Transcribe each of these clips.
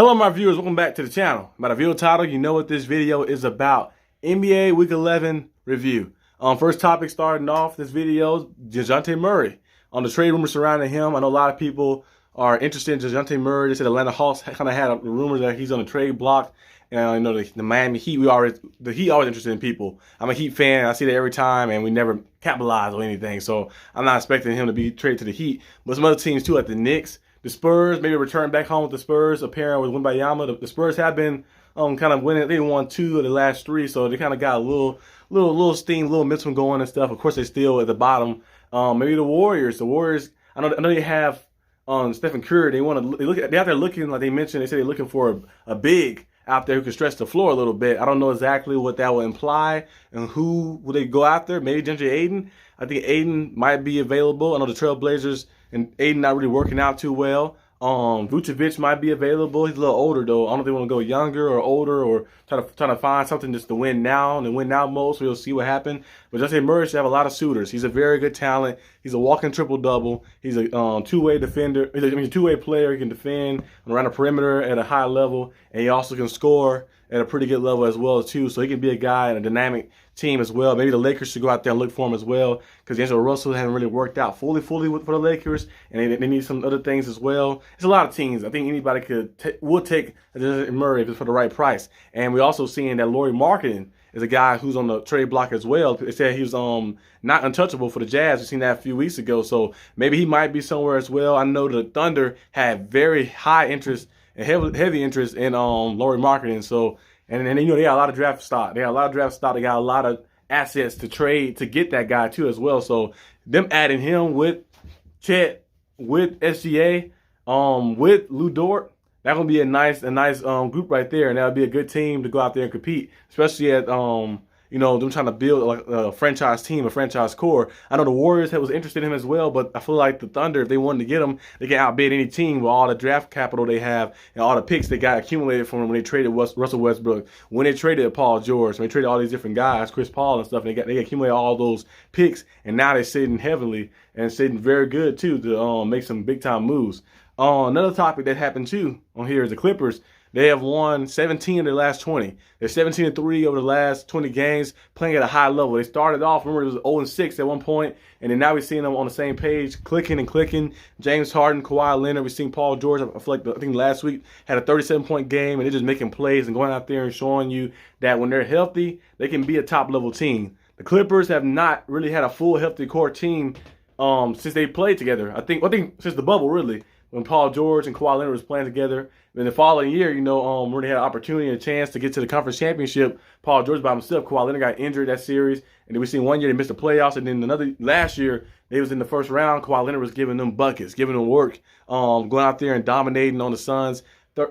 Hello my viewers, welcome back to the channel. By the video title, you know what this video is about. NBA Week 11 review. First topic starting off this video, DeJounte Murray. On the trade rumors surrounding him, I know a lot of people are interested in DeJounte Murray. They said Atlanta Hawks kind of had rumors that he's on the trade block. And you know the Miami Heat, the Heat always interested in people. I'm a Heat fan. I see that every time, and we never capitalize on anything. So I'm not expecting him to be traded to the Heat. But some other teams too, like the Knicks. The Spurs, maybe return back home with the Spurs, appearing with Wembayama. The Spurs have been kind of winning. They won 2 of the last 3, so they kind of got a little steam, little momentum going and stuff. Of course, they're still at the bottom. Maybe the Warriors. The Warriors, I know they have Stephen Curry. They're out there looking, like they mentioned. They say they're looking for a big out there who can stretch the floor a little bit. I don't know exactly what that will imply and who will they go after. Maybe DeAndre Ayton. I think Ayton might be available. I know the Trailblazers and Ayton not really working out too well. Vucevic might be available. He's a little older though. I don't know if they want to go younger or older or trying to find something just to win now and win now mode. So we'll see what happens. But DeJounte Murray should have a lot of suitors. He's a very good talent. He's a walking triple double. He's a two-way defender. He's a two-way player. He can defend around the perimeter at a high level, and he also can score at a pretty good level as well too. So he can be a guy in a dynamic team as well. Maybe the Lakers should go out there and look for him as well, because D'Angelo Russell hasn't really worked out fully for the Lakers, and they need some other things as well. It's a lot of teams. I think anybody would take Murray if it's for the right price. And we're also seeing that Lauri Markkanen is a guy who's on the trade block as well. They said he was not untouchable for the Jazz. We've seen that a few weeks ago, so maybe he might be somewhere as well. I know the Thunder had very high interest and heavy interest in Lauri Markkanen. So and you know they got a lot of draft stock. They got a lot of assets to trade to get that guy too as well. So them adding him with Chet, with SGA, with Lou Dort, that's gonna be a nice group right there, and that'll be a good team to go out there and compete, especially at you know, them trying to build like a franchise team, a franchise core. I know the Warriors was interested in him as well, but I feel like the Thunder, if they wanted to get him, they can outbid any team with all the draft capital they have and all the picks they got accumulated from when they traded Russell Westbrook, when they traded Paul George, when they traded all these different guys, Chris Paul and stuff, and they accumulated all those picks, and now they're sitting heavily and sitting very good too to make some big time moves. Another topic that happened too on here is the Clippers. They have won 17 of their last 20. They're 17-3 over the last 20 games, playing at a high level. They started off, remember, it was 0-6 at one point, and then now we're seeing them on the same page, clicking and clicking. James Harden, Kawhi Leonard, we've seen Paul George, I think last week, had a 37-point game, and they're just making plays and going out there and showing you that when they're healthy, they can be a top-level team. The Clippers have not really had a full healthy core team since they played together. I think since the bubble, really, when Paul George and Kawhi Leonard was playing together. In the following year, you know, when they had an opportunity and a chance to get to the conference championship, Paul George by himself, Kawhi Leonard got injured that series, and then we seen one year they missed the playoffs, and then another last year they was in the first round. Kawhi Leonard was giving them buckets, giving them work, going out there and dominating on the Suns.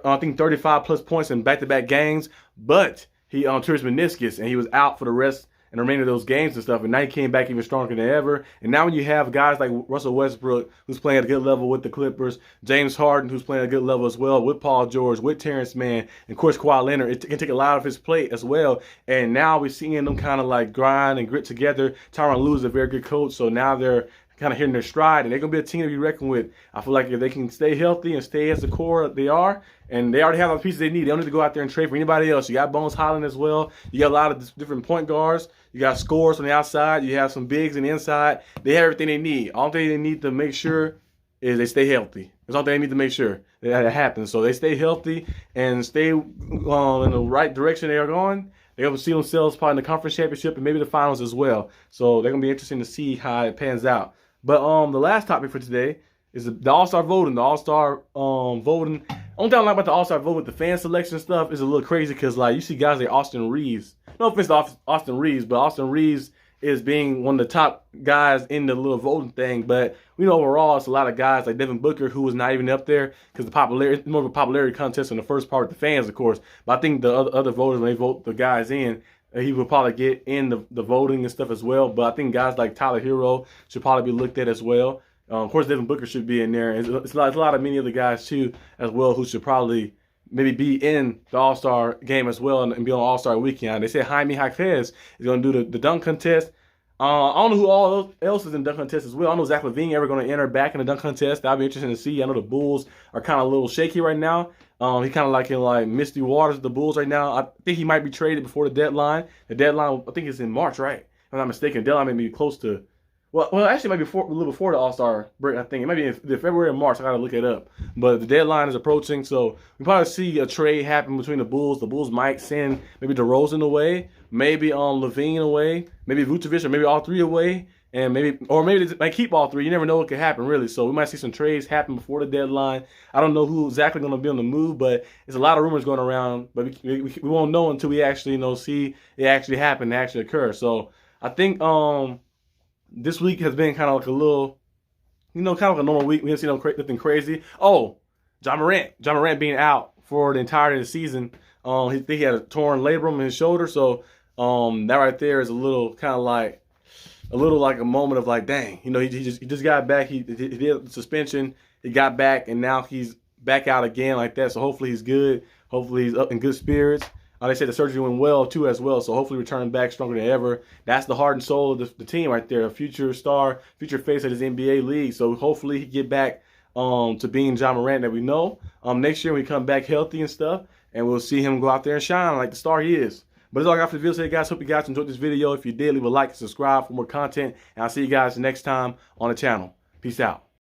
I think 35 plus points in back-to-back games, but he tore his meniscus and he was out for the rest and the remainder of those games and stuff, and now he came back even stronger than ever. And now when you have guys like Russell Westbrook, who's playing at a good level with the Clippers, James Harden, who's playing at a good level as well, with Paul George, with Terrence Mann, and of course Kawhi Leonard, it can take a lot of his plate as well. And now we're seeing them kind of like grind and grit together. Tyronn Lue is a very good coach, so now they're kind of hitting their stride, and they're going to be a team to be reckoned with. I feel like if they can stay healthy and stay as the core they are, and they already have all the pieces they need, they don't need to go out there and trade for anybody else. You got Bones Highland as well. You got a lot of different point guards. You got scores on the outside. You have some bigs on the inside. They have everything they need. All thing they need to make sure is they stay healthy. That's all they need to make sure that happens. So they stay healthy and stay in the right direction they are going. They're going to see themselves probably in the conference championship and maybe the finals as well. So they're going to be interesting to see how it pans out. But the last topic for today is the All-Star voting. The All-Star voting. Only thing I like about the All-Star vote with the fan selection stuff is a little crazy because, like, you see guys like Austin Reeves. No offense to Austin Reeves, but Austin Reeves is being one of the top guys in the little voting thing. But we know overall it's a lot of guys like Devin Booker who was not even up there because it's more of a popularity contest in the first part with the fans, of course. But I think the other voters, when they vote the guys in, he will probably get in the voting and stuff as well. But I think guys like Tyler Hero should probably be looked at as well. Of course, Devin Booker should be in there. It's a lot of many other guys, too, as well, who should probably maybe be in the All-Star game as well and be on All-Star weekend. They said Jaime Jaquez is going to do the dunk contest. I don't know who all else is in the dunk contest as well. I don't know Zach LaVine ever going to enter back in the dunk contest. That'll be interesting to see. I know the Bulls are kind of a little shaky right now. He kind of like in like misty waters with the Bulls right now. I think he might be traded before the deadline. The deadline, I think, is in March, right? If I'm not mistaken. The deadline may be close to, well, actually, it might be a little before the All-Star break. I think it might be in February or March. I gotta look it up. But the deadline is approaching, so we probably see a trade happen between the Bulls. The Bulls might send maybe DeRozan away, maybe Levine away, maybe Vucevic, or maybe all three away. And maybe they might keep all three. You never know what could happen, really. So we might see some trades happen before the deadline. I don't know who exactly going to be on the move, but there's a lot of rumors going around. But we won't know until we actually see it actually happen, actually occur. So I think this week has been kind of like a little, kind of like a normal week. We haven't seen nothing crazy. Oh, John Morant being out for the entirety of the season. He had a torn labrum in his shoulder. So that right there is a little kind of like, a moment of like, dang, he just got back. He did the suspension. He got back, and now he's back out again like that. So hopefully he's good. Hopefully he's up in good spirits. They say the surgery went well too as well. So hopefully returning back stronger than ever. That's the heart and soul of the team right there. A future star, future face of this NBA league. So hopefully he get back to being John Morant that we know. Next year we come back healthy and stuff, and we'll see him go out there and shine like the star he is. But that's all I got for the video today, guys. Hope you guys enjoyed this video. If you did, leave a like and subscribe for more content. And I'll see you guys next time on the channel. Peace out.